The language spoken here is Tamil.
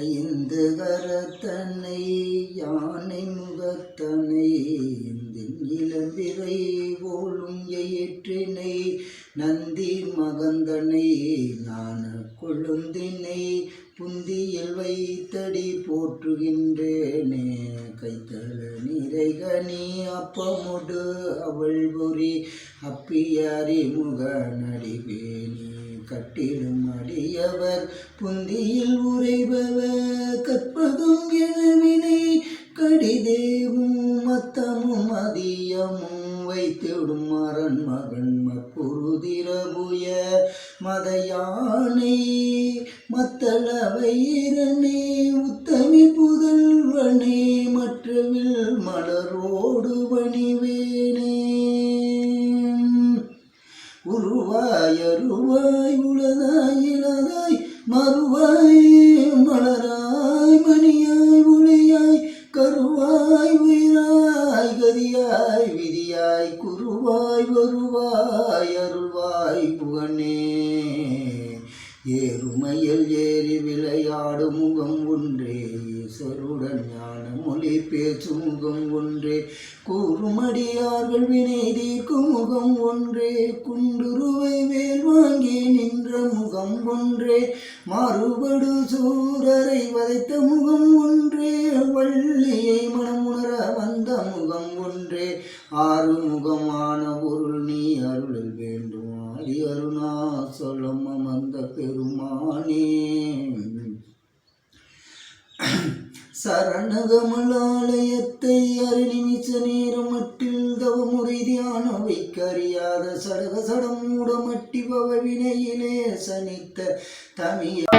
ஐந்து கரத்தனை யானை முகத்தனை இளம்பிறை போலும் ஏற்றினை நந்தி மகந்தனை ஞான கொழுந்தினை புந்தியில் வைத்தடி போற்றுகின்றேனே கைத்தல நிறைகனி அப்பமுடு அவள் பொறி அப்பியாரி முக நடிவேணி கட்டிடும் அடியவர் புந்தியில் உரைபவர் கற்பதும் எனவினை கடிதேவும் மத்தமும் அதியமும் வைத்திடும் மரன் மகன் மப்புருதிரபுய மதயானை மத்தள வைரனே உத்தமி புதல்வனே மற்றவில் மலரோடு பணிவேனே உருவாய் அருவாய் உளதாய் இளதாய் மறுவாய் மலராய் மணியாய் ஒளியாய் கருவாய் உயிராய் கதியாய் விதியாய் குருவாய் வருவாய் அருள்வாய் புகனே ஏறுமையில் ஏறி விளையாடு முகம் ஒன்றே ஈஸ்வருடன் ஞான மொழி பேசும் முகம் ஒன்றே கூறுமடியார்கள் வினை தீர்க்கும் முகம் ஒன்றே குண்டுருவை வேல் வாங்கி நின்ற முகம் ஒன்றே மாறுபடு சூரரை வதைத்த முகம் ஒன்றே வள்ளியை மனமுணர வந்த முகம் ஒன்றே ஆறு முகமான பொருள் நீ அருளில் வேண்டும் ஆதி அருணாசலம் அமர்ந்த பெருமானே சரணகமலாலயத்தை அருநிமிஷ நேரமட்டில் தவமுறை தியான வைக்க அறியாத சடக சடம் மூடமட்டி பவ வினையிலே சனித்த தமிழ்